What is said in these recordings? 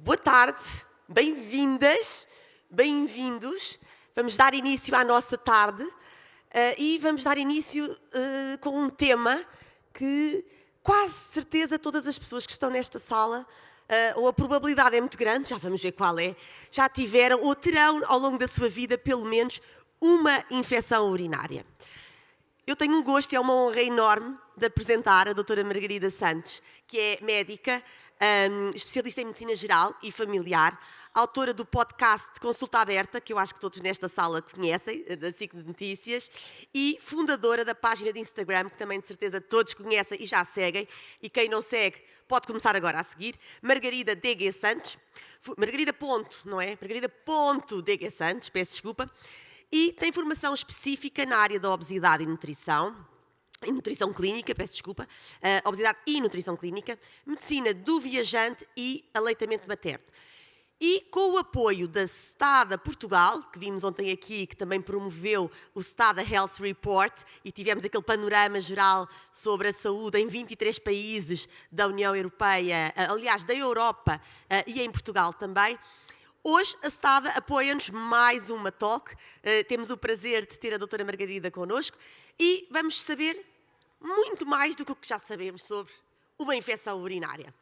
Boa tarde, bem-vindas, bem-vindos. Vamos dar início à nossa tarde e vamos dar início com um tema que quase certeza todas as pessoas que estão nesta sala, ou a probabilidade é muito grande, já vamos ver qual é, já tiveram ou terão ao longo da sua vida pelo menos uma infecção urinária. Eu tenho um gosto e é uma honra enorme de apresentar a doutora Margarida Santos, que é médica, especialista em medicina geral e familiar, autora do podcast Consulta Aberta, que eu acho que todos nesta sala conhecem, da SIC de Notícias, e fundadora da página de Instagram, que também de certeza todos conhecem e já seguem, e quem não segue pode começar agora a seguir, Margarida DG Santos, Margarida ponto, não é? Margarida ponto DG Santos, peço desculpa, e tem formação específica na área da obesidade e nutrição clínica, peço desculpa, obesidade e nutrição clínica, medicina do viajante e aleitamento materno. E com o apoio da STADA Portugal, que vimos ontem aqui, que também promoveu o STADA Health Report, e tivemos aquele panorama geral sobre a saúde em 23 países da União Europeia, aliás, da Europa e em Portugal também. Hoje a STADA apoia-nos mais uma talk. Temos o prazer de ter a doutora Margarida connosco e vamos saber muito mais do que o que já sabemos sobre uma infecção urinária.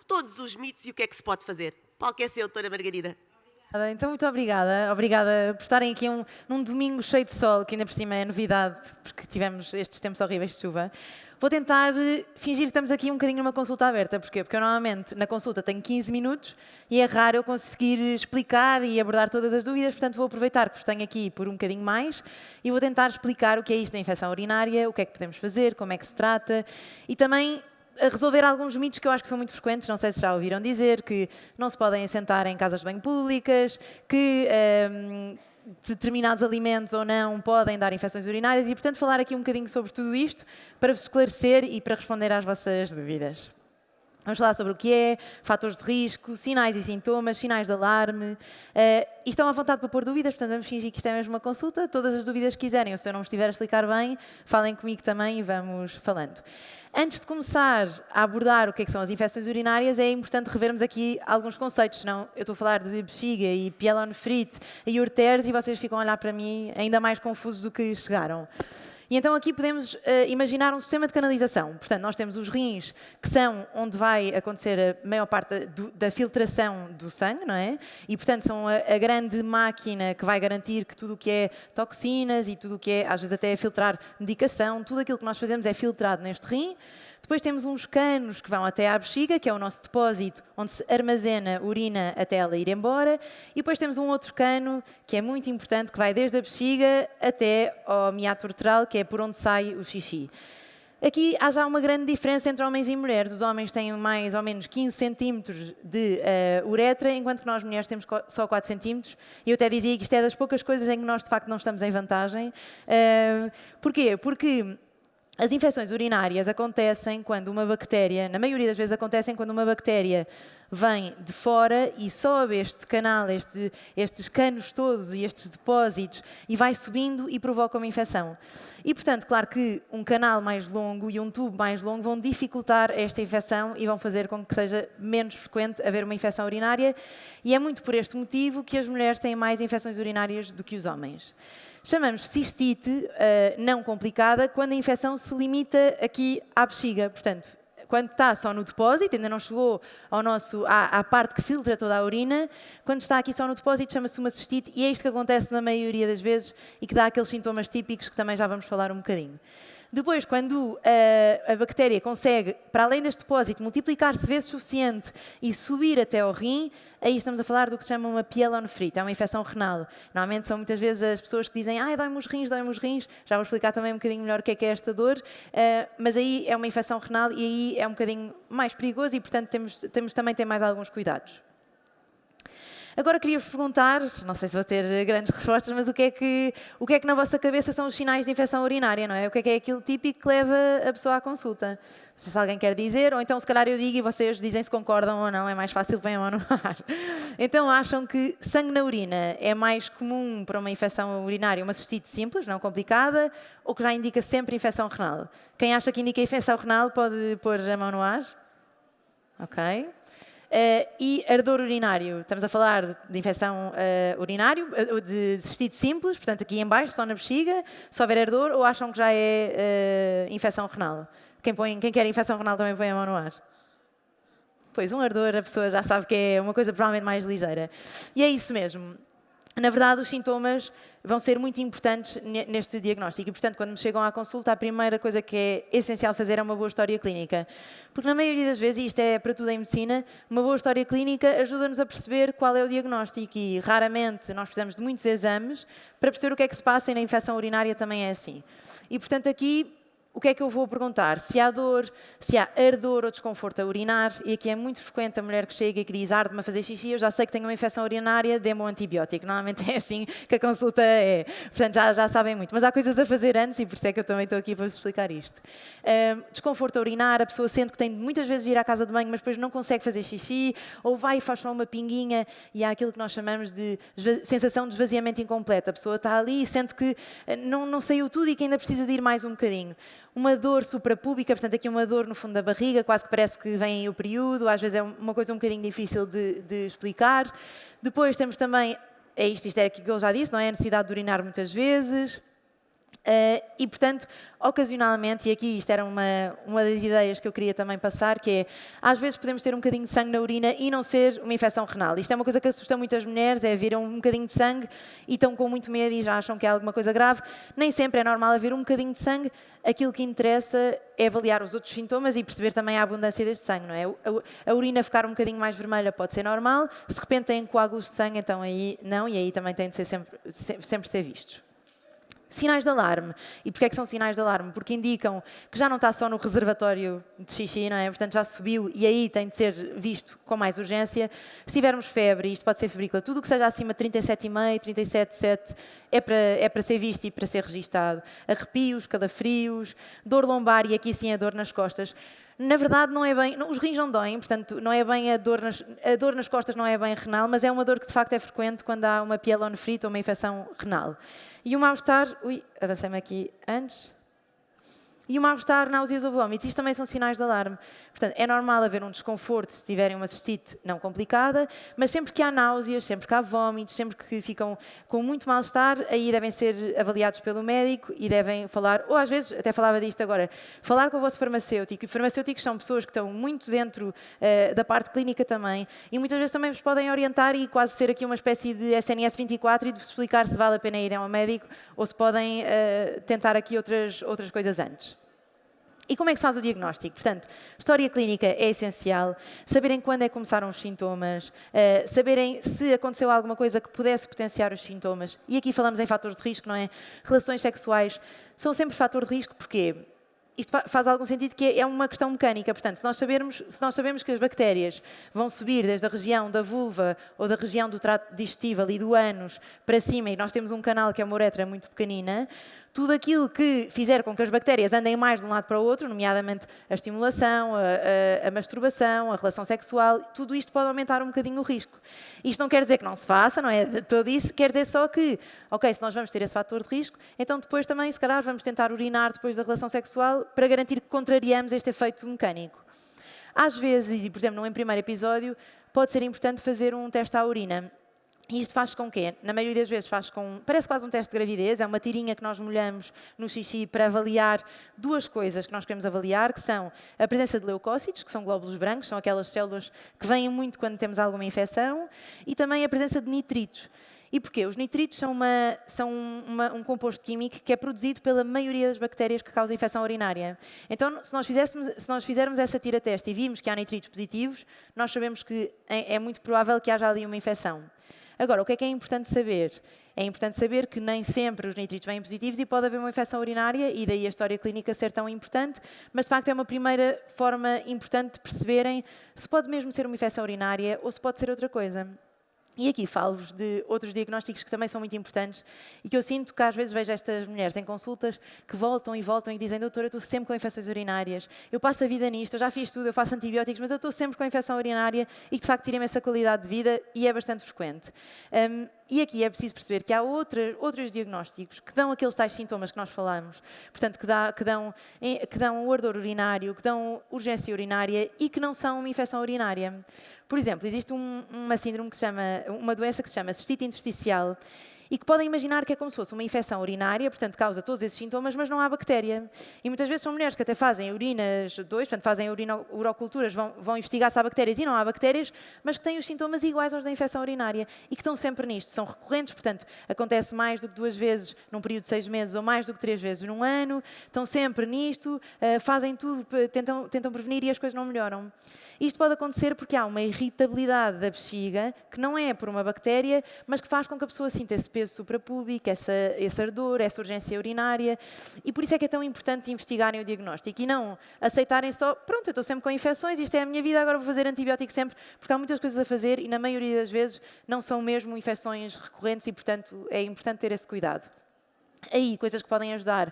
Todos os mitos e o que é que se pode fazer. Palco é seu, doutora Margarida. Então, muito obrigada. Obrigada por estarem aqui num domingo cheio de sol, que ainda por cima é novidade, porque tivemos estes tempos horríveis de chuva. Vou tentar fingir que estamos aqui um bocadinho numa consulta aberta. Porquê? Porque eu normalmente na consulta tenho 15 minutos e é raro eu conseguir explicar e abordar todas as dúvidas, portanto vou aproveitar que vos tenho aqui por um bocadinho mais e vou tentar explicar o que é isto da infecção urinária, o que é que podemos fazer, como é que se trata e também a resolver alguns mitos que eu acho que são muito frequentes, não sei se já ouviram dizer, que não se podem assentar em casas de banho públicas, que determinados alimentos ou não podem dar infecções urinárias e, portanto, falar aqui um bocadinho sobre tudo isto para vos esclarecer e para responder às vossas dúvidas. Vamos falar sobre o que é, fatores de risco, sinais e sintomas, sinais de alarme. E estão à vontade para pôr dúvidas, portanto vamos fingir que isto é mesmo uma consulta. Todas as dúvidas que quiserem, ou se eu não vos estiver a explicar bem, falem comigo também e vamos falando. Antes de começar a abordar o que é que são as infecções urinárias, é importante revermos aqui alguns conceitos, senão eu estou a falar de bexiga e pielonefrite e ureteres e vocês ficam a olhar para mim ainda mais confusos do que chegaram. E então aqui podemos imaginar um sistema de canalização. Portanto, nós temos os rins, que são onde vai acontecer a maior parte da filtração do sangue, não é? E, portanto, são a grande máquina que vai garantir que tudo o que é toxinas e tudo o que é, às vezes até é filtrar medicação, tudo aquilo que nós fazemos é filtrado neste rim. Depois temos uns canos que vão até à bexiga, que é o nosso depósito, onde se armazena urina até ela ir embora. E depois temos um outro cano, que é muito importante, que vai desde a bexiga até ao meato uretral, que é por onde sai o xixi. Aqui há já uma grande diferença entre homens e mulheres. Os homens têm mais ou menos 15 centímetros de uretra, enquanto que nós mulheres temos só 4 centímetros. E eu até dizia que isto é das poucas coisas em que nós, de facto, não estamos em vantagem. Porquê? Porque as infecções urinárias acontecem quando uma bactéria, na maioria das vezes acontecem quando uma bactéria vem de fora e sobe este canal, estes canos todos e estes depósitos e vai subindo e provoca uma infecção. E, portanto, claro que um canal mais longo e um tubo mais longo vão dificultar esta infecção e vão fazer com que seja menos frequente haver uma infecção urinária e é muito por este motivo que as mulheres têm mais infecções urinárias do que os homens. Chamamos cistite não complicada quando a infecção se limita aqui à bexiga. Portanto, quando está só no depósito, ainda não chegou à parte que filtra toda a urina, quando está aqui só no depósito chama-se uma cistite e é isto que acontece na maioria das vezes e que dá aqueles sintomas típicos que também já vamos falar um bocadinho. Depois, quando a bactéria consegue, para além deste depósito, multiplicar-se vezes suficiente e subir até ao rim, aí estamos a falar do que se chama uma pielonefrite, é uma infecção renal. Normalmente são muitas vezes as pessoas que dizem dói-me os rins, dói-me os rins. Já vou explicar também um bocadinho melhor o que é esta dor, mas aí é uma infecção renal e aí é um bocadinho mais perigoso e, portanto, temos também ter mais alguns cuidados. Agora queria-vos perguntar, não sei se vou ter grandes respostas, mas o que é que na vossa cabeça são os sinais de infecção urinária, não é? O que é aquilo típico que leva a pessoa à consulta? Não sei se alguém quer dizer, ou então se calhar eu digo e vocês dizem se concordam ou não, é mais fácil, põem a mão no ar. Então acham que sangue na urina é mais comum para uma infecção urinária, uma cistite simples, não complicada, ou que já indica sempre infecção renal? Quem acha que indica infecção renal pode pôr a mão no ar? Ok. E ardor urinário, estamos a falar de infecção urinário, de cistite simples, portanto aqui em baixo, só na bexiga, se houver ardor, ou acham que já é infecção renal? Quem quer infecção renal também põe a mão no ar. Pois, um ardor a pessoa já sabe que é uma coisa provavelmente mais ligeira. E é isso mesmo. Na verdade, os sintomas vão ser muito importantes neste diagnóstico e, portanto, quando me chegam à consulta, a primeira coisa que é essencial fazer é uma boa história clínica. Porque na maioria das vezes, e isto é para tudo em medicina, uma boa história clínica ajuda-nos a perceber qual é o diagnóstico e, raramente, nós precisamos de muitos exames para perceber o que é que se passa e na infecção urinária também é assim. E, portanto, aqui o que é que eu vou perguntar? Se há dor, se há ardor ou desconforto a urinar, e aqui é muito frequente a mulher que chega e que diz arde-me a fazer xixi, eu já sei que tenho uma infecção urinária, dê-me um antibiótico. Normalmente é assim que a consulta é. Portanto, já sabem muito. Mas há coisas a fazer antes e por isso é que eu também estou aqui para vos explicar isto. Desconforto a urinar, a pessoa sente que tem muitas vezes de ir à casa de banho, mas depois não consegue fazer xixi, ou vai e faz só uma pinguinha e há aquilo que nós chamamos de sensação de esvaziamento incompleto. A pessoa está ali e sente que não saiu tudo e que ainda precisa de ir mais um bocadinho. Uma dor suprapúbica, portanto aqui uma dor no fundo da barriga, quase que parece que vem o período, às vezes é uma coisa um bocadinho difícil de explicar. Depois temos também, isto é aquilo que eu já disse, não é? A necessidade de urinar muitas vezes. E, portanto, ocasionalmente, e aqui isto era uma das ideias que eu queria também passar, que é, às vezes podemos ter um bocadinho de sangue na urina e não ser uma infecção renal. Isto é uma coisa que assusta muitas mulheres, é viram um bocadinho de sangue e estão com muito medo e já acham que é alguma coisa grave. Nem sempre é normal haver um bocadinho de sangue. Aquilo que interessa é avaliar os outros sintomas e perceber também a abundância deste sangue, não é? A urina ficar um bocadinho mais vermelha pode ser normal. Se de repente têm coágulos de sangue, então aí não, e aí também têm de ser sempre ser vistos. Sinais de alarme. E porquê é que são sinais de alarme? Porque indicam que já não está só no reservatório de xixi, não é? Portanto, já subiu e aí tem de ser visto com mais urgência. Se tivermos febre, isto pode ser febrícula, tudo o que seja acima de 37,5, 37,7 é para ser visto e para ser registado. Arrepios, calafrios, dor lombar e aqui sim a dor nas costas. Na verdade, não é bem, os rins não doem, portanto, não é bem a dor nas costas não é bem renal, mas é uma dor que de facto é frequente quando há uma pielonefrite ou uma infecção renal. E o mal-estar, avancei-me aqui antes. E o mal-estar, náuseas ou vômitos, isto também são sinais de alarme. Portanto, é normal haver um desconforto se tiverem uma cistite não complicada, mas sempre que há náuseas, sempre que há vômitos, sempre que ficam com muito mal-estar, aí devem ser avaliados pelo médico e devem falar, ou às vezes, até falava disto agora, falar com o vosso farmacêutico. E farmacêuticos são pessoas que estão muito dentro da parte clínica também e muitas vezes também vos podem orientar e quase ser aqui uma espécie de SNS 24 e de vos explicar se vale a pena ir ao médico ou se podem tentar aqui outras coisas antes. E como é que se faz o diagnóstico? Portanto, história clínica é essencial, saberem quando é que começaram os sintomas, saberem se aconteceu alguma coisa que pudesse potenciar os sintomas. E aqui falamos em fatores de risco, não é? Relações sexuais são sempre fator de risco, porquê? Isto faz algum sentido que é uma questão mecânica. Portanto, se nós sabemos que as bactérias vão subir desde a região da vulva ou da região do trato digestivo ali do ânus para cima e nós temos um canal que é uma uretra muito pequenina, tudo aquilo que fizer com que as bactérias andem mais de um lado para o outro, nomeadamente a estimulação, a masturbação, a relação sexual, tudo isto pode aumentar um bocadinho o risco. Isto não quer dizer que não se faça, não é de todo isso, quer dizer só que, ok, se nós vamos ter esse fator de risco, então depois também, se calhar, vamos tentar urinar depois da relação sexual para garantir que contrariamos este efeito mecânico. Às vezes, e por exemplo, num primeiro episódio, pode ser importante fazer um teste à urina. E isto faz com quê? Na maioria das vezes faz com... Parece quase um teste de gravidez, é uma tirinha que nós molhamos no xixi para avaliar duas coisas que nós queremos avaliar, que são a presença de leucócitos, que são glóbulos brancos, são aquelas células que vêm muito quando temos alguma infecção, e também a presença de nitritos. E porquê? Os nitritos são um composto químico que é produzido pela maioria das bactérias que causam infecção urinária. Então, se nós fizermos essa tira-teste e vimos que há nitritos positivos, nós sabemos que é muito provável que haja ali uma infecção. Agora, o que é importante saber? É importante saber que nem sempre os nitritos vêm positivos e pode haver uma infecção urinária e daí a história clínica ser tão importante, mas de facto é uma primeira forma importante de perceberem se pode mesmo ser uma infecção urinária ou se pode ser outra coisa. E aqui falo-vos de outros diagnósticos que também são muito importantes e que eu sinto que às vezes vejo estas mulheres em consultas que voltam e dizem: doutora, eu estou sempre com infecções urinárias, eu passo a vida nisto, eu já fiz tudo, eu faço antibióticos, mas eu estou sempre com infecção urinária e que de facto tira-me essa qualidade de vida e é bastante frequente. E aqui é preciso perceber que há outros diagnósticos que dão aqueles tais sintomas que nós falamos, portanto, que dão o ardor urinário, que dão urgência urinária e que não são uma infecção urinária. Por exemplo, existe uma síndrome uma doença que se chama cistite intersticial, e que podem imaginar que é como se fosse uma infecção urinária, portanto causa todos esses sintomas, mas não há bactéria. E muitas vezes são mulheres que até fazem urinas 2, portanto fazem uroculturas, vão investigar se há bactérias e não há bactérias, mas que têm os sintomas iguais aos da infecção urinária e que estão sempre nisto. São recorrentes, portanto acontece mais do que 2 vezes num período de 6 meses ou mais do que 3 vezes num ano, estão sempre nisto, fazem tudo, tentam prevenir e as coisas não melhoram. Isto pode acontecer porque há uma irritabilidade da bexiga, que não é por uma bactéria, mas que faz com que a pessoa sinta esse peso suprapúbico, esse ardor, essa urgência urinária, e por isso é que é tão importante investigarem o diagnóstico e não aceitarem só, pronto, eu estou sempre com infecções, isto é a minha vida, agora vou fazer antibiótico sempre, porque há muitas coisas a fazer e na maioria das vezes não são mesmo infecções recorrentes e, portanto, é importante ter esse cuidado. Aí, coisas que podem ajudar.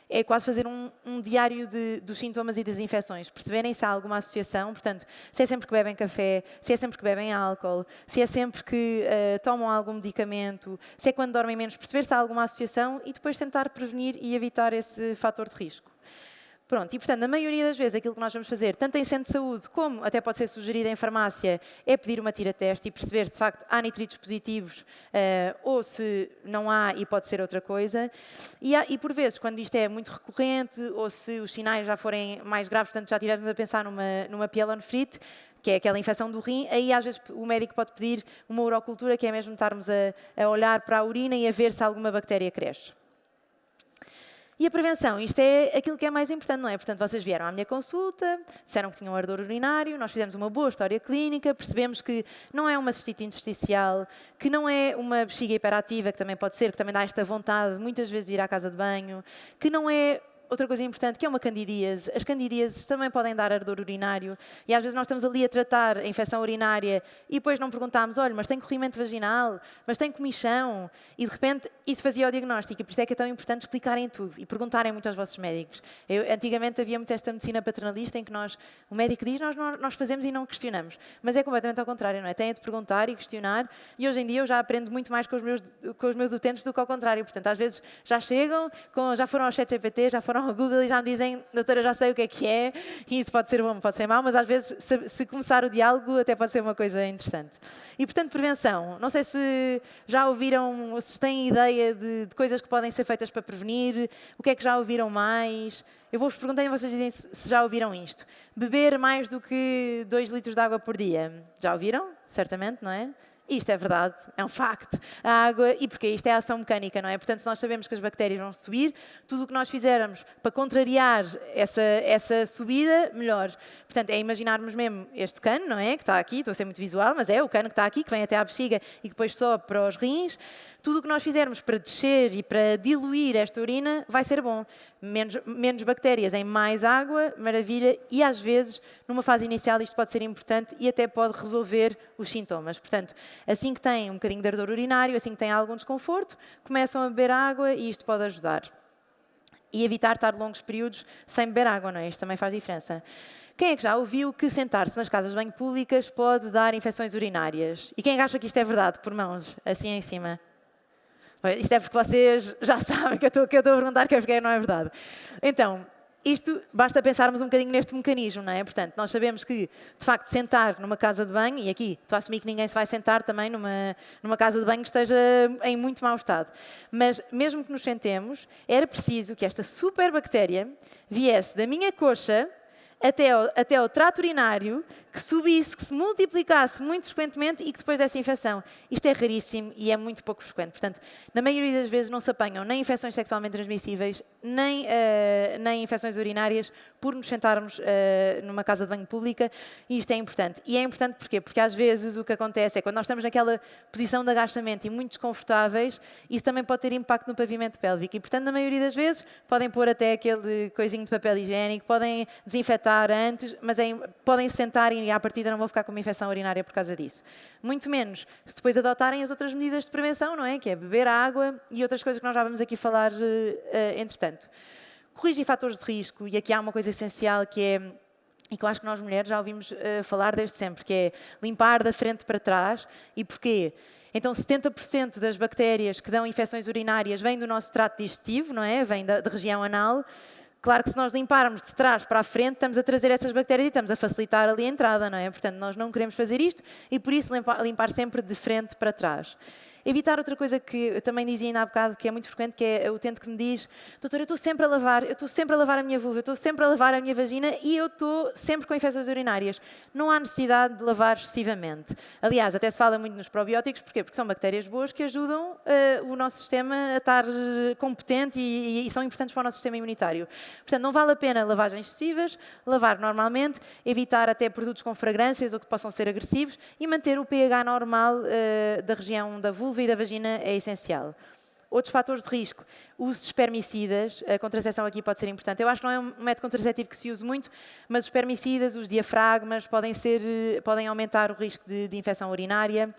É quase fazer um diário dos sintomas e das infecções, perceberem se há alguma associação, portanto, se é sempre que bebem café, se é sempre que bebem álcool, se é sempre que tomam algum medicamento, se é quando dormem menos, perceber se há alguma associação e depois tentar prevenir e evitar esse fator de risco. Pronto, e portanto, na maioria das vezes, aquilo que nós vamos fazer, tanto em centro de saúde, como até pode ser sugerido em farmácia, é pedir uma tira-teste e perceber se de facto há nitritos positivos ou se não há e pode ser outra coisa. E por vezes, quando isto é muito recorrente ou se os sinais já forem mais graves, portanto já estivermos a pensar numa pielonefrite, que é aquela infecção do rim, aí às vezes o médico pode pedir uma urocultura, que é mesmo estarmos a olhar para a urina e a ver se alguma bactéria cresce. E a prevenção, isto é aquilo que é mais importante, não é? Portanto, vocês vieram à minha consulta, disseram que tinham ardor urinário, nós fizemos uma boa história clínica, percebemos que não é uma cistite intersticial, que não é uma bexiga hiperativa, que também pode ser, que também dá esta vontade muitas vezes de ir à casa de banho, que não é outra coisa importante, que é uma candidíase. As candidíases também podem dar ardor urinário e às vezes nós estamos ali a tratar a infecção urinária e depois não perguntamos, olha, mas tem corrimento vaginal, mas tem comichão, e de repente isso fazia o diagnóstico e por isso é que é tão importante explicarem tudo e perguntarem muito aos vossos médicos. Antigamente havia muito esta medicina paternalista em que o médico diz, nós fazemos e não questionamos, mas é completamente ao contrário, não é? Têm de perguntar e questionar e hoje em dia eu já aprendo muito mais com os meus utentes do que ao contrário, portanto às vezes já chegam, já foram ao ChatGPT, já foram ao Google e já me dizem, doutora, já sei o que é, e isso pode ser bom, pode ser mau, mas às vezes, se começar o diálogo, até pode ser uma coisa interessante. E, portanto, prevenção. Não sei se já ouviram, se têm ideia de coisas que podem ser feitas para prevenir, o que é que já ouviram mais. Eu vou-vos perguntar e vocês dizem se já ouviram isto. Beber mais do que 2 litros de água por dia. Já ouviram? Certamente, não é? Isto é verdade, é um facto. A água, e porque isto é a ação mecânica, não é? Portanto, se nós sabemos que as bactérias vão subir, tudo o que nós fizermos para contrariar essa subida, melhor. Portanto, é imaginarmos mesmo este cano, não é? Que está aqui, estou a ser muito visual, mas é o cano que está aqui, que vem até à bexiga e que depois sobe para os rins. Tudo o que nós fizermos para descer e para diluir esta urina vai ser bom. Menos bactérias em mais água, maravilha, e às vezes, numa fase inicial, isto pode ser importante e até pode resolver os sintomas. Portanto, assim que têm um bocadinho de ardor urinário, assim que têm algum desconforto, começam a beber água e isto pode ajudar. E evitar estar longos períodos sem beber água, não é? Isto também faz diferença. Quem é que já ouviu que sentar-se nas casas de banho públicas pode dar infecções urinárias? E quem é que acha que isto é verdade? Por mãos, assim em cima. Isto é porque vocês já sabem que eu estou a perguntar que é porque não é verdade. Então, isto, basta pensarmos um bocadinho neste mecanismo, não é? Portanto, nós sabemos que, de facto, sentar numa casa de banho, e aqui estou a assumir que ninguém se vai sentar também numa casa de banho que esteja em muito mau estado, mas mesmo que nos sentemos, era preciso que esta superbactéria viesse da minha coxa até ao trato urinário, que subisse, que se multiplicasse muito frequentemente e que depois desse infecção. Isto é raríssimo e é muito pouco frequente. Portanto, na maioria das vezes não se apanham nem infecções sexualmente transmissíveis, nem infecções urinárias por nos sentarmos numa casa de banho pública, e isto é importante. E é importante porquê? Porque às vezes o que acontece é quando nós estamos naquela posição de agachamento e muito desconfortáveis, isso também pode ter impacto no pavimento pélvico. E, portanto, na maioria das vezes podem pôr até aquele coisinho de papel higiênico, podem desinfetar antes, mas podem sentar e à partida não vão ficar com uma infecção urinária por causa disso. Muito menos se depois adotarem as outras medidas de prevenção, não é? Que é beber água e outras coisas que nós já vamos aqui falar entretanto. Corrigir fatores de risco, e aqui há uma coisa essencial que é e que eu acho que nós mulheres já ouvimos falar desde sempre, que é limpar da frente para trás. E porquê? Então, 70% das bactérias que dão infecções urinárias vêm do nosso trato digestivo, não é? Vêm da região anal. Claro que se nós limparmos de trás para a frente, estamos a trazer essas bactérias e estamos a facilitar ali a entrada, não é? Portanto, nós não queremos fazer isto e por isso limpar sempre de frente para trás. Evitar outra coisa que eu também dizia ainda há bocado, que é muito frequente, que é o utente que me diz: doutora, eu estou sempre a lavar a minha vulva, eu estou sempre a lavar a minha vagina e eu estou sempre com infecções urinárias. Não há necessidade de lavar excessivamente. Aliás, até se fala muito nos probióticos, porquê? Porque são bactérias boas que ajudam o nosso sistema a estar competente e são importantes para o nosso sistema imunitário. Portanto, não vale a pena lavagens excessivas, lavar normalmente, evitar até produtos com fragrâncias ou que possam ser agressivos e manter o pH normal da região da vulva e da vagina é essencial. Outros fatores de risco, uso de espermicidas, a contracepção aqui pode ser importante. Eu acho que não é um método contraceptivo que se use muito, mas os espermicidas, os diafragmas, podem aumentar o risco de infecção urinária.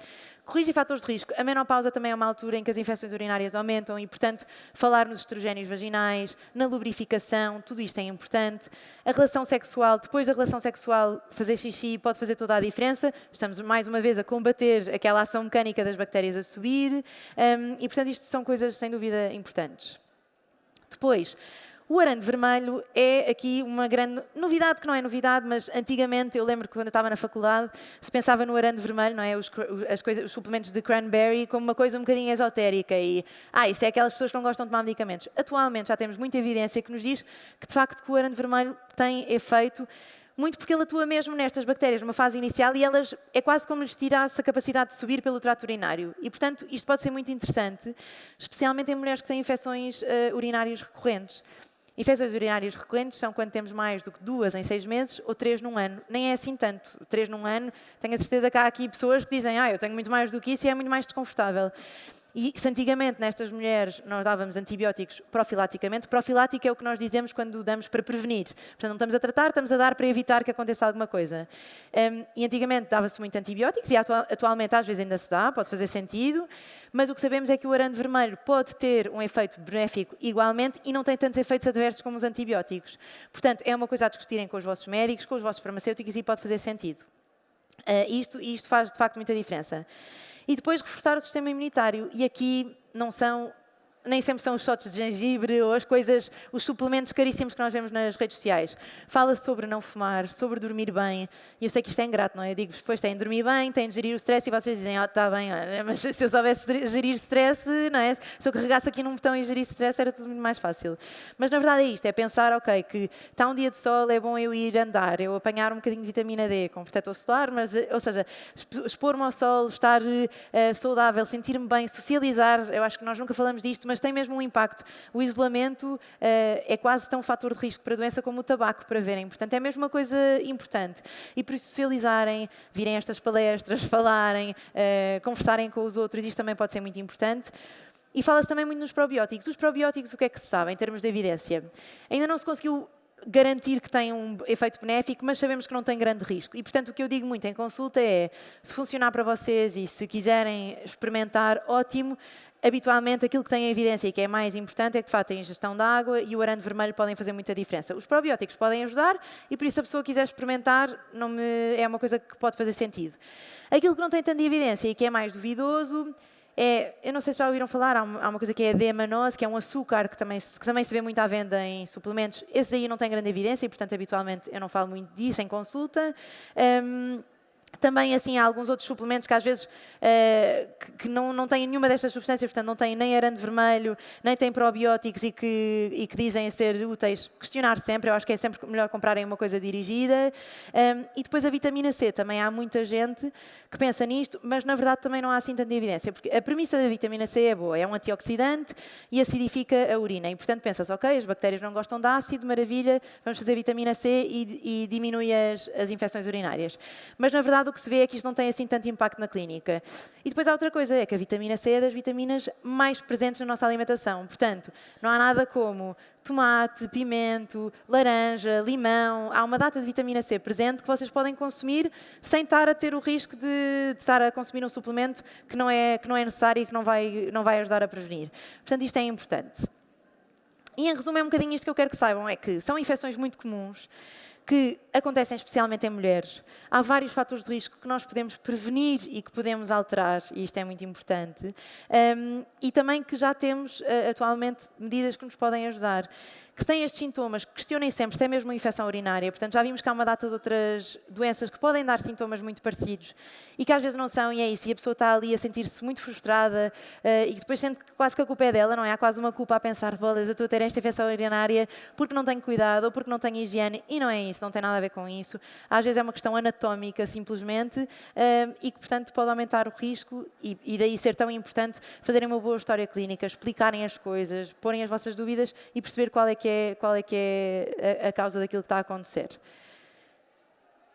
Corrigir fatores de risco. A menopausa também é uma altura em que as infecções urinárias aumentam e, portanto, falar nos estrogénios vaginais, na lubrificação, tudo isto é importante. A relação sexual, depois da relação sexual, fazer xixi pode fazer toda a diferença. Estamos, mais uma vez, a combater aquela ação mecânica das bactérias a subir e, portanto, isto são coisas, sem dúvida, importantes. Depois, o arame vermelho é aqui uma grande novidade, que não é novidade, mas antigamente, eu lembro que quando eu estava na faculdade, se pensava no arame vermelho, não é? Os suplementos de cranberry, como uma coisa um bocadinho esotérica e, isso é aquelas pessoas que não gostam de tomar medicamentos. Atualmente já temos muita evidência que nos diz que, de facto, que o arame vermelho tem efeito, muito porque ele atua mesmo nestas bactérias, numa fase inicial, e elas é quase como lhes tirasse a capacidade de subir pelo trato urinário. E, portanto, isto pode ser muito interessante, especialmente em mulheres que têm infecções urinárias recorrentes. Infecções urinárias recorrentes são quando temos mais do que 2 em 6 meses ou 3 num ano. Nem é assim tanto. 3 num ano, tenho a certeza que há aqui pessoas que dizem eu tenho muito mais do que isso e é muito mais desconfortável. E se antigamente nestas mulheres nós dávamos antibióticos profilaticamente, profilático é o que nós dizemos quando damos para prevenir. Portanto, não estamos a tratar, estamos a dar para evitar que aconteça alguma coisa. E antigamente dava-se muito antibióticos e atualmente às vezes ainda se dá, pode fazer sentido, mas o que sabemos é que o arame vermelho pode ter um efeito benéfico igualmente e não tem tantos efeitos adversos como os antibióticos. Portanto, é uma coisa a discutirem com os vossos médicos, com os vossos farmacêuticos e pode fazer sentido. Isto faz de facto muita diferença. E depois reforçar o sistema imunitário. E aqui nem sempre são os shots de gengibre ou os suplementos caríssimos que nós vemos nas redes sociais. Fala sobre não fumar, sobre dormir bem. E eu sei que isto é ingrato, não é? Eu digo, depois têm de dormir bem, têm de gerir o stress e vocês dizem, está bem, mas se eu soubesse gerir stress, não é? Se eu carregasse aqui num botão e gerisse stress era tudo muito mais fácil. Mas na verdade é isto, é pensar, ok, que está um dia de sol, é bom eu ir andar, eu apanhar um bocadinho de vitamina D com protetor solar, ou seja, expor-me ao sol, estar saudável, sentir-me bem, socializar, eu acho que nós nunca falamos disto, mas tem mesmo um impacto. O isolamento é quase tão fator de risco para a doença como o tabaco, para verem. Portanto, é mesmo uma coisa importante. E por isso socializarem, virem estas palestras, falarem, conversarem com os outros, isto também pode ser muito importante. E fala-se também muito nos probióticos. Os probióticos, o que é que se sabe em termos de evidência? Ainda não se conseguiu garantir que tem um efeito benéfico, mas sabemos que não tem grande risco. E, portanto, o que eu digo muito em consulta é, se funcionar para vocês e se quiserem experimentar, ótimo. Habitualmente, aquilo que tem a evidência e que é mais importante é que, de facto, a ingestão de água e o arame vermelho podem fazer muita diferença. Os probióticos podem ajudar e, por isso, se a pessoa quiser experimentar, é uma coisa que pode fazer sentido. Aquilo que não tem tanta evidência e que é mais duvidoso eu não sei se já ouviram falar, há uma coisa que é a D-manose, que é um açúcar que também se vê muito à venda em suplementos. Esse aí não tem grande evidência e, portanto, habitualmente eu não falo muito disso em consulta. Também, assim, há alguns outros suplementos que às vezes que não têm nenhuma destas substâncias, portanto, não têm nem arame vermelho, nem têm probióticos e que dizem ser úteis. Questionar sempre, eu acho que é sempre melhor comprarem uma coisa dirigida. E depois a vitamina C, também há muita gente que pensa nisto, mas na verdade também não há assim tanta evidência, porque a premissa da vitamina C é boa, é um antioxidante e acidifica a urina. E, portanto, pensas, ok, as bactérias não gostam de ácido, maravilha, vamos fazer vitamina C e diminui as infecções urinárias. Mas, na verdade, o que se vê é que isto não tem assim tanto impacto na clínica. E depois há outra coisa, é que a vitamina C é das vitaminas mais presentes na nossa alimentação. Portanto, não há nada como tomate, pimento, laranja, limão. Há uma data de vitamina C presente que vocês podem consumir sem estar a ter o risco de estar a consumir um suplemento que não é necessário e que não vai ajudar a prevenir. Portanto, isto é importante. E, em resumo, é um bocadinho isto que eu quero que saibam, é que são infecções muito comuns, que acontecem especialmente em mulheres. Há vários fatores de risco que nós podemos prevenir e que podemos alterar, e isto é muito importante, e também que já temos atualmente medidas que nos podem ajudar. Que se têm estes sintomas, questionem sempre se é mesmo uma infecção urinária. Portanto, já vimos que há uma data de outras doenças que podem dar sintomas muito parecidos e que às vezes não são, e é isso. E a pessoa está ali a sentir-se muito frustrada e depois sente que quase que a culpa é dela, não é? Há quase uma culpa a pensar, bolas, eu estou a ter esta infecção urinária porque não tenho cuidado ou porque não tenho higiene. E não é isso, não tem nada a ver com isso. Às vezes é uma questão anatómica, simplesmente, e que, portanto, pode aumentar o risco e daí ser tão importante fazerem uma boa história clínica, explicarem as coisas, porem as vossas dúvidas e perceber qual é que é a causa daquilo que está a acontecer.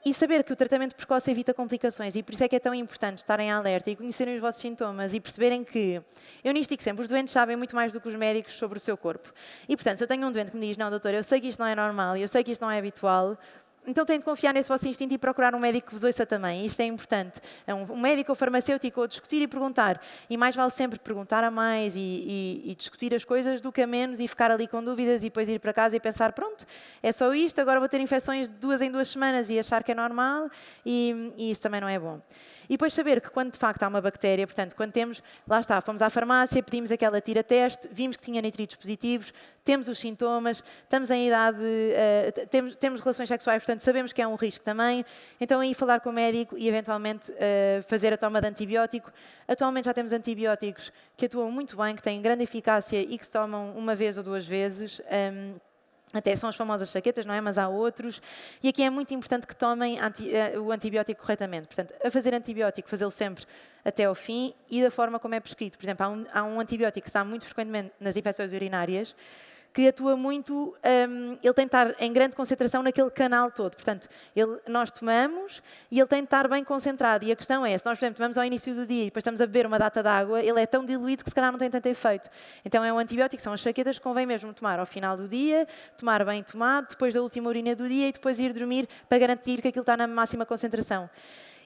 E saber que o tratamento precoce evita complicações e por isso é que é tão importante estarem alerta e conhecerem os vossos sintomas e perceberem que, eu nisto digo sempre, os doentes sabem muito mais do que os médicos sobre o seu corpo. E portanto, se eu tenho um doente que me diz, não doutor, eu sei que isto não é normal e eu sei que isto não é habitual, então têm de confiar nesse vosso instinto e procurar um médico que vos ouça também. Isto é importante. É um médico ou farmacêutico ou discutir e perguntar. E mais vale sempre perguntar a mais e discutir as coisas do que a menos e ficar ali com dúvidas e depois ir para casa e pensar, pronto, é só isto, agora vou ter infecções de 2 em 2 semanas e achar que é normal e isso também não é bom. E depois saber que quando de facto há uma bactéria, portanto, quando temos, lá está, fomos à farmácia, pedimos aquela tira-teste, vimos que tinha nitritos positivos, temos os sintomas, estamos em idade, temos relações sexuais, portanto, sabemos que é um risco também, então aí falar com o médico e eventualmente fazer a toma de antibiótico. Atualmente já temos antibióticos que atuam muito bem, que têm grande eficácia e que se tomam 1 vez ou 2 vezes. Até são as famosas chaquetas, não é? Mas há outros. E aqui é muito importante que tomem o antibiótico corretamente. Portanto, a fazer antibiótico, fazê-lo sempre até ao fim e da forma como é prescrito. Por exemplo, há um antibiótico que se dá muito frequentemente nas infecções urinárias, que atua muito, ele tem de estar em grande concentração naquele canal todo. Portanto, nós tomamos e ele tem de estar bem concentrado. E a questão é, se nós, por exemplo, tomamos ao início do dia e depois estamos a beber uma data de água, ele é tão diluído que se calhar não tem tanto efeito. Então é um antibiótico, são as chaquetas que convém mesmo tomar ao final do dia, tomar bem tomado, depois da última urina do dia e depois ir dormir para garantir que aquilo está na máxima concentração.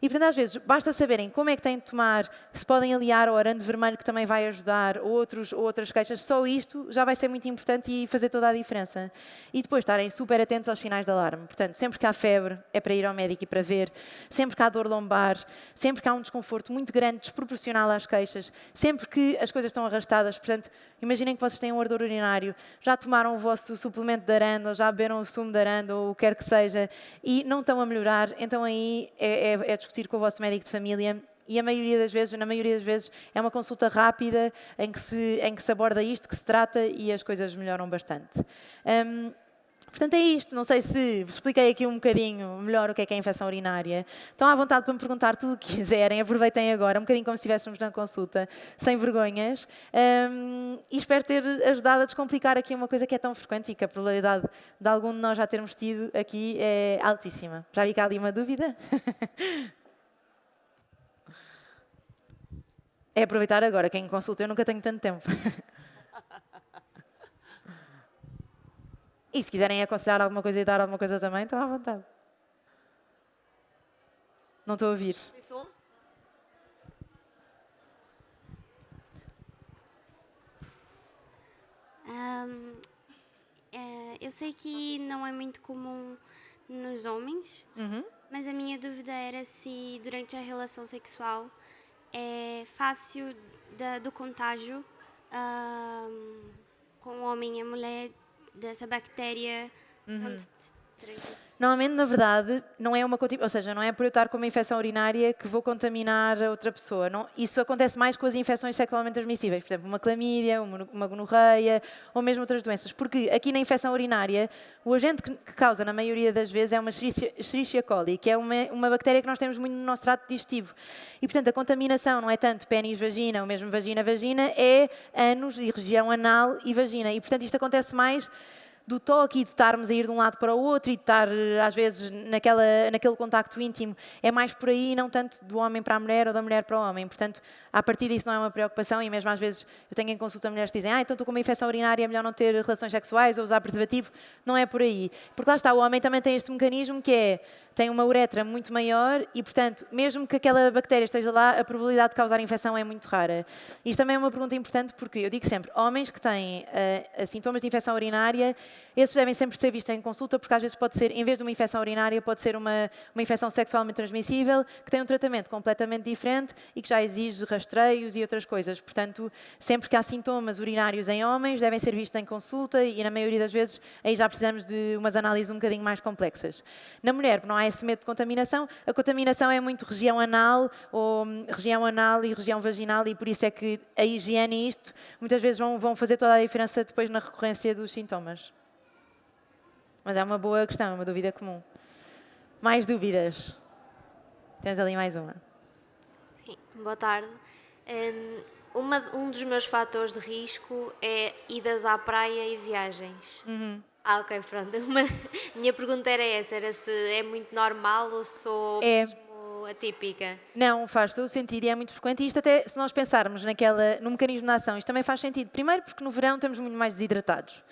E, portanto, às vezes, basta saberem como é que têm de tomar, se podem aliar ao arame vermelho, que também vai ajudar, ou outras queixas. Só isto já vai ser muito importante e fazer toda a diferença. E depois estarem super atentos aos sinais de alarme. Portanto, sempre que há febre, é para ir ao médico e para ver. Sempre que há dor lombar, sempre que há um desconforto muito grande, desproporcional às queixas, sempre que as coisas estão arrastadas. Portanto, imaginem que vocês têm um ardor urinário, já tomaram o vosso suplemento de aranda, ou já beberam o sumo de aranda, ou o que quer que seja, e não estão a melhorar, então aí é discutir com o vosso médico de família e na maioria das vezes, é uma consulta rápida em que se aborda isto, que se trata e as coisas melhoram bastante. Portanto, é isto. Não sei se vos expliquei aqui um bocadinho melhor o que é a infecção urinária. Estão à vontade para me perguntar tudo o que quiserem. Aproveitem agora, um bocadinho como se estivéssemos na consulta, sem vergonhas. E espero ter ajudado a descomplicar aqui uma coisa que é tão frequente e que a probabilidade de algum de nós já termos tido aqui é altíssima. Já vi que há ali uma dúvida? É aproveitar agora. Quem consulta, eu nunca tenho tanto tempo. E se quiserem aconselhar alguma coisa e dar alguma coisa também, estão à vontade. Não estou a ouvir. Eu sei que não é muito comum nos homens, mas a minha dúvida era se durante a relação sexual é fácil do contágio com o homem e a mulher dessa bactéria. Normalmente, na verdade, não é ou seja, não é por eu estar com uma infecção urinária que vou contaminar a outra pessoa. Não, isso acontece mais com as infecções sexualmente transmissíveis, por exemplo, uma clamídia, uma gonorreia ou mesmo outras doenças. Porque aqui na infecção urinária, o agente que causa, na maioria das vezes, é uma Escherichia coli, que é uma bactéria que nós temos muito no nosso trato digestivo. E, portanto, a contaminação não é tanto pênis-vagina ou mesmo vagina-vagina, é ânus e região anal e vagina. E, portanto, isto acontece mais do toque e de estarmos a ir de um lado para o outro e de estar, às vezes, naquele contacto íntimo. É mais por aí, não tanto do homem para a mulher ou da mulher para o homem. Portanto, a partir disso não é uma preocupação e mesmo às vezes eu tenho em consulta mulheres que dizem então estou com uma infecção urinária, é melhor não ter relações sexuais ou usar preservativo. Não é por aí. Porque lá está, o homem também tem este mecanismo que tem uma uretra muito maior e, portanto, mesmo que aquela bactéria esteja lá, a probabilidade de causar infecção é muito rara. Isto também é uma pergunta importante porque eu digo sempre, homens que têm sintomas de infecção urinária esses devem sempre ser vistos em consulta, porque às vezes pode ser, em vez de uma infecção urinária, pode ser uma infecção sexualmente transmissível, que tem um tratamento completamente diferente e que já exige rastreios e outras coisas. Portanto, sempre que há sintomas urinários em homens, devem ser vistos em consulta e, na maioria das vezes, aí já precisamos de umas análises um bocadinho mais complexas. Na mulher, não há esse medo de contaminação. A contaminação é muito região anal e região vaginal, e por isso é que a higiene e isto muitas vezes vão fazer toda a diferença depois na recorrência dos sintomas. Mas é uma boa questão, é uma dúvida comum. Mais dúvidas? Tens ali mais uma. Sim, boa tarde. Um dos meus fatores de risco é idas à praia e viagens. Ok, pronto. Minha pergunta era essa, era se é muito normal ou sou mesmo atípica. Não, faz todo o sentido e é muito frequente. E isto até, se nós pensarmos no mecanismo de ação, isto também faz sentido. Primeiro porque no verão estamos muito mais desidratados.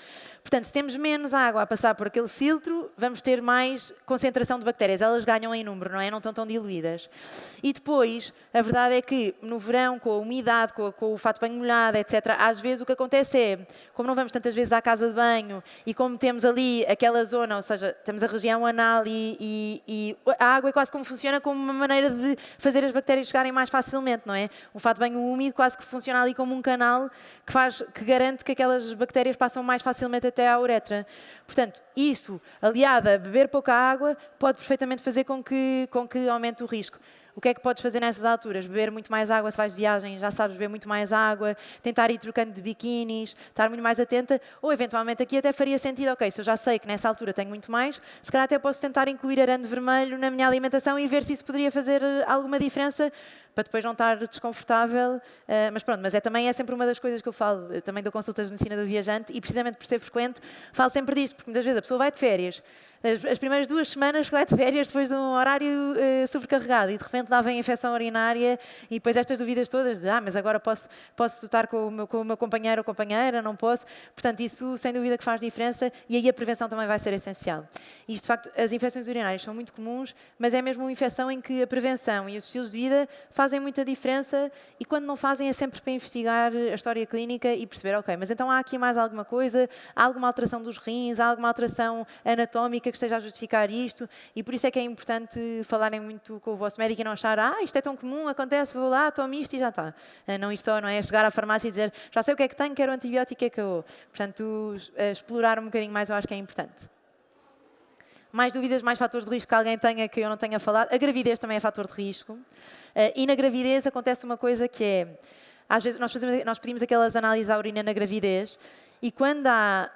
Portanto, se temos menos água a passar por aquele filtro, vamos ter mais concentração de bactérias. Elas ganham em número, não é? Não estão tão diluídas. E depois, a verdade é que no verão, com a umidade, com o fato de banho molhado, etc., às vezes o que acontece é, como não vamos tantas vezes à casa de banho e como temos ali aquela zona, ou seja, temos a região anal e a água é quase como funciona como uma maneira de fazer as bactérias chegarem mais facilmente, não é? Um fato de banho úmido quase que funciona ali como um canal que garante que aquelas bactérias passam mais facilmente até à uretra. Portanto, isso, aliado a beber pouca água, pode perfeitamente fazer com que aumente o risco. O que é que podes fazer nessas alturas? Beber muito mais água se vais de viagem, já sabes beber muito mais água, tentar ir trocando de biquinis, estar muito mais atenta, ou eventualmente aqui até faria sentido, ok, se eu já sei que nessa altura tenho muito mais, se calhar até posso tentar incluir arame vermelho na minha alimentação e ver se isso poderia fazer alguma diferença, para depois não estar desconfortável, mas pronto, mas também é sempre uma das coisas que eu falo, eu também dou consultas de medicina do viajante e precisamente por ser frequente, falo sempre disto, porque muitas vezes a pessoa vai de férias, as primeiras 2 semanas que vai de férias depois de um horário sobrecarregado e de repente lá vem a infecção urinária e depois estas dúvidas todas de mas agora posso estar com o meu companheiro ou companheira, não posso. Portanto, isso sem dúvida que faz diferença e aí a prevenção também vai ser essencial. E isto, de facto, as infecções urinárias são muito comuns, mas é mesmo uma infecção em que a prevenção e os estilos de vida fazem muita diferença e quando não fazem é sempre para investigar a história clínica e perceber, ok, mas então há aqui mais alguma coisa, há alguma alteração dos rins, há alguma alteração anatómica que esteja a justificar isto e por isso é que é importante falarem muito com o vosso médico e não achar, isto é tão comum, acontece, vou lá, tomo isto e já está. Não isto só, não é chegar à farmácia e dizer, já sei o que é que tenho, quero antibiótico e acabou. Portanto, explorar um bocadinho mais eu acho que é importante. Mais dúvidas, mais fatores de risco que alguém tenha que eu não tenha falado? A gravidez também é fator de risco. E na gravidez acontece uma coisa que é, às vezes nós pedimos aquelas análises à urina na gravidez e quando há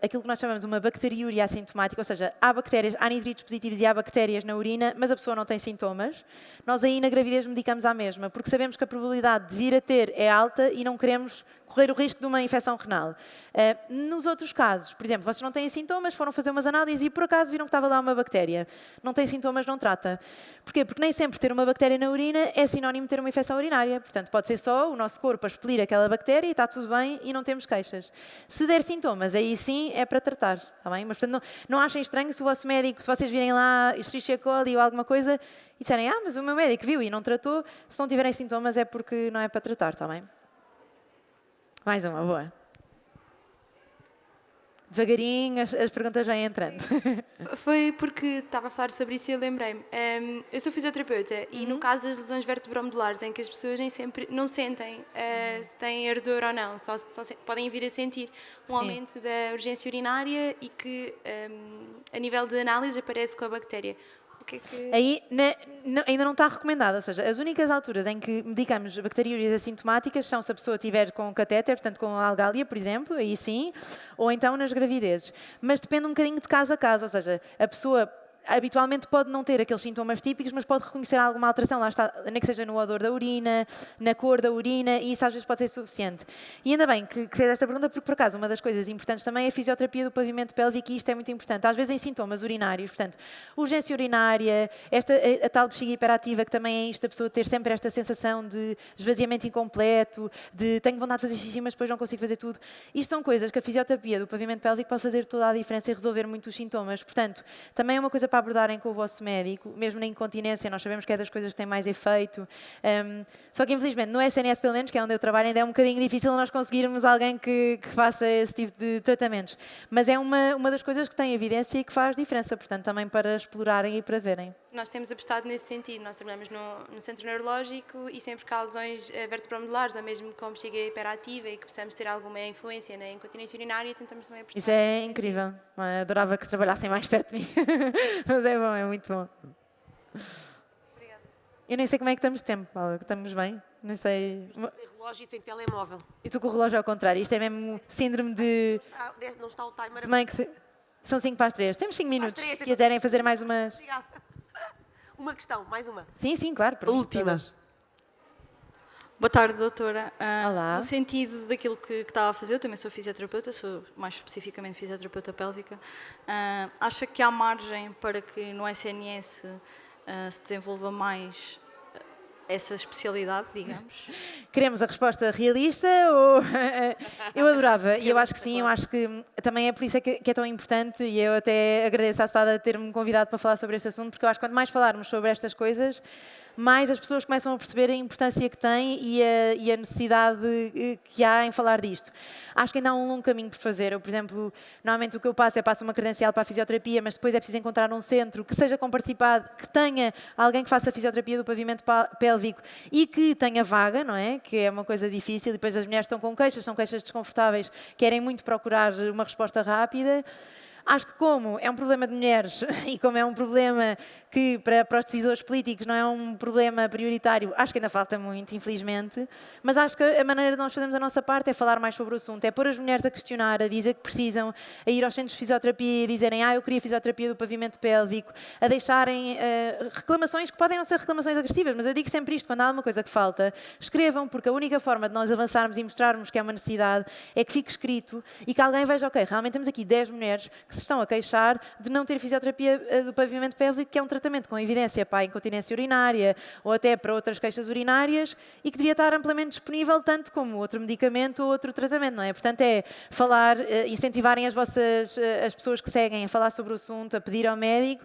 aquilo que nós chamamos uma bacteriúria assintomática, ou seja, há nitritos positivos e há bactérias na urina, mas a pessoa não tem sintomas, nós aí na gravidez medicamos à mesma, porque sabemos que a probabilidade de vir a ter é alta e não queremos correr o risco de uma infecção renal. Nos outros casos, por exemplo, vocês não têm sintomas, foram fazer umas análises e por acaso viram que estava lá uma bactéria. Não tem sintomas, não trata. Porquê? Porque nem sempre ter uma bactéria na urina é sinónimo de ter uma infecção urinária. Portanto, pode ser só o nosso corpo a expelir aquela bactéria e está tudo bem e não temos queixas. Se der sintomas, aí sim é para tratar, está bem? Mas, portanto, não achem estranho se o vosso médico, se vocês virem lá Escherichia coli ou alguma coisa e disserem, mas o meu médico viu e não tratou, se não tiverem sintomas é porque não é para tratar, está bem? Mais uma, boa. Devagarinho, as perguntas já entrando. Foi porque estava a falar sobre isso e eu lembrei-me. Eu sou fisioterapeuta e no caso das lesões vertebromodulares, em que as pessoas nem sempre não sentem se têm ardor ou não, só podem vir a sentir um aumento da urgência urinária e que a nível de análise aparece com a bactéria. Aí ainda não está recomendado, ou seja, as únicas alturas em que medicamos bacteriúrias assintomáticas são se a pessoa estiver com catéter, portanto com algália, por exemplo, aí sim, ou então nas gravidezes. Mas depende um bocadinho de caso a caso, ou seja, a pessoa habitualmente pode não ter aqueles sintomas típicos, mas pode reconhecer alguma alteração, lá está, nem que seja no odor da urina, na cor da urina, e isso às vezes pode ser suficiente. E ainda bem que fez esta pergunta, porque por acaso uma das coisas importantes também é a fisioterapia do pavimento pélvico, e isto é muito importante. Às vezes em sintomas urinários, portanto, urgência urinária, a tal bexiga hiperativa, que também é isto, a pessoa ter sempre esta sensação de esvaziamento incompleto, de tenho vontade de fazer xixi, mas depois não consigo fazer tudo. Isto são coisas que a fisioterapia do pavimento pélvico pode fazer toda a diferença e resolver muito os sintomas. Portanto, também é uma coisa para abordarem com o vosso médico, mesmo na incontinência, nós sabemos que é das coisas que têm mais efeito. Só que, infelizmente, no SNS, pelo menos, que é onde eu trabalho, ainda é um bocadinho difícil nós conseguirmos alguém que faça esse tipo de tratamentos. Mas é uma das coisas que tem evidência e que faz diferença, portanto, também para explorarem e para verem. Nós temos apostado nesse sentido. Nós trabalhamos no centro neurológico e sempre que há lesões vertebromodulares, ou mesmo com bexiga hiperativa e que possamos ter alguma influência na incontinência urinária, tentamos também apostar. Isso é incrível. Adorava que trabalhassem mais perto de mim. Mas é bom, é muito bom. Obrigada. Eu nem sei como é que estamos de tempo, Paula. Estamos bem? Nem sei. Sem relógio e sem telemóvel. Eu estou com o relógio ao contrário. Isto é mesmo síndrome de... Não está o timer. de mãe que se... São 5 para as 3. Temos 5 minutos. 3, Se quiserem fazer mais umas... Obrigada. Uma questão, mais uma. Sim, claro. Última. Boa tarde, doutora. Olá. No sentido daquilo que estava a fazer, eu também sou fisioterapeuta, sou mais especificamente fisioterapeuta pélvica. Acha que há margem para que no SNS se desenvolva mais essa especialidade, digamos? Queremos a resposta realista ou... Eu adorava, e eu acho que sim, eu acho que também é por isso que é tão importante, e eu até agradeço à Stada ter-me convidado para falar sobre este assunto, porque eu acho que quanto mais falarmos sobre estas coisas, mais as pessoas começam a perceber a importância que tem e a necessidade que há em falar disto. Acho que ainda há um longo caminho por fazer. Eu, por exemplo, normalmente o que eu passo é passo uma credencial para a fisioterapia, mas depois é preciso encontrar um centro que seja comparticipado, que tenha alguém que faça a fisioterapia do pavimento pélvico e que tenha vaga, não é? Que é uma coisa difícil. E depois as mulheres estão com queixas, são queixas desconfortáveis, querem muito procurar uma resposta rápida. Acho que como é um problema de mulheres e como é um problema que para os decisores políticos não é um problema prioritário, acho que ainda falta muito, infelizmente, mas acho que a maneira de nós fazermos a nossa parte é falar mais sobre o assunto, é pôr as mulheres a questionar, a dizer que precisam, a ir aos centros de fisioterapia e dizerem eu queria fisioterapia do pavimento pélvico, a deixarem reclamações que podem não ser reclamações agressivas, mas eu digo sempre isto, quando há alguma coisa que falta, escrevam, porque a única forma de nós avançarmos e mostrarmos que é uma necessidade é que fique escrito e que alguém veja, ok, realmente temos aqui 10 mulheres que se estão a queixar de não ter fisioterapia do pavimento pélvico, que é um tratamento com evidência para a incontinência urinária ou até para outras queixas urinárias e que devia estar amplamente disponível tanto como outro medicamento ou outro tratamento, não é? Portanto, é falar, incentivarem as pessoas que seguem a falar sobre o assunto, a pedir ao médico,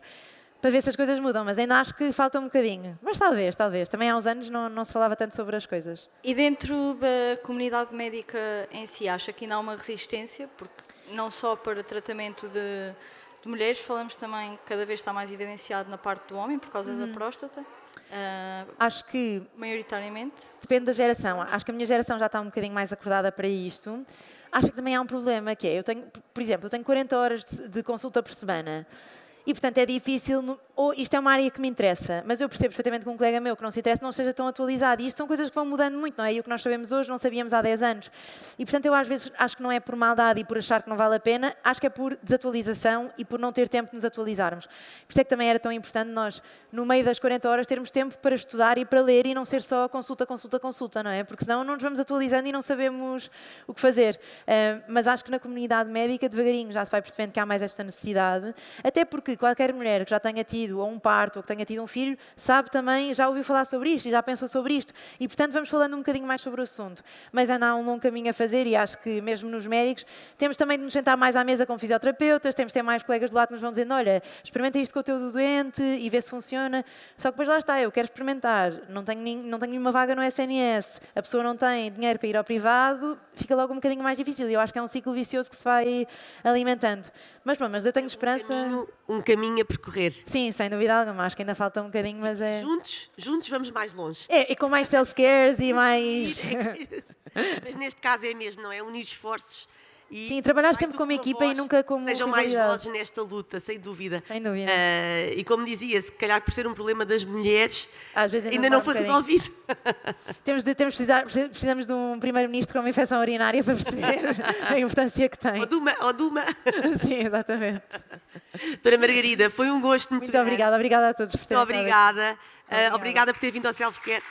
para ver se as coisas mudam, mas ainda acho que falta um bocadinho. Mas talvez. Também há uns anos não se falava tanto sobre as coisas. E dentro da comunidade médica em si, acha que ainda há uma resistência? Porque não só para tratamento de mulheres, falamos também, cada vez está mais evidenciado na parte do homem, por causa da próstata. Acho que... maioritariamente. Depende da geração. Acho que a minha geração já está um bocadinho mais acordada para isto. Acho que também há um problema, que é, por exemplo, eu tenho 40 horas de consulta por semana. E, portanto, é difícil, ou isto é uma área que me interessa, mas eu percebo perfeitamente que um colega meu que não se interessa não esteja tão atualizado. E isto são coisas que vão mudando muito, não é? E o que nós sabemos hoje não sabíamos há 10 anos. E, portanto, eu às vezes acho que não é por maldade e por achar que não vale a pena, acho que é por desatualização e por não ter tempo de nos atualizarmos. Por isso é que também era tão importante nós, no meio das 40 horas, termos tempo para estudar e para ler e não ser só consulta, não é? Porque senão não nos vamos atualizando e não sabemos o que fazer. Mas acho que na comunidade médica, devagarinho, já se vai percebendo que há mais esta necessidade, até porque qualquer mulher que já tenha tido ou um parto ou que tenha tido um filho, sabe também, já ouviu falar sobre isto e já pensou sobre isto. E, portanto, vamos falando um bocadinho mais sobre o assunto. Mas ainda há um longo caminho a fazer e acho que mesmo nos médicos temos também de nos sentar mais à mesa com fisioterapeutas, temos de ter mais colegas do lado que nos vão dizendo, olha, experimenta isto com o teu doente e vê se funciona. Só que depois lá está, eu quero experimentar, não tenho nenhuma vaga no SNS, a pessoa não tem dinheiro para ir ao privado, fica logo um bocadinho mais difícil. E eu acho que é um ciclo vicioso que se vai alimentando. Mas eu tenho esperança... Um caminho a percorrer. Sim, sem dúvida alguma. Acho que ainda falta um bocadinho, mas é... Juntos vamos mais longe. E com mais self-cares e mais... Mas neste caso é mesmo, não é? Unir esforços. E sim, trabalhar sempre como equipa e nunca como sejam mais vozes nesta luta, sem dúvida. Sem dúvida. E como dizia, se calhar por ser um problema das mulheres, às vezes ainda não foi resolvido. Precisamos de um primeiro-ministro com uma infecção urinária para perceber a importância que tem. Ou de uma. Sim, exatamente. Doutora Margarida, foi um gosto muito grande. Obrigada a todos por terem Muito obrigada. Obrigada por ter vindo ao Self-Care.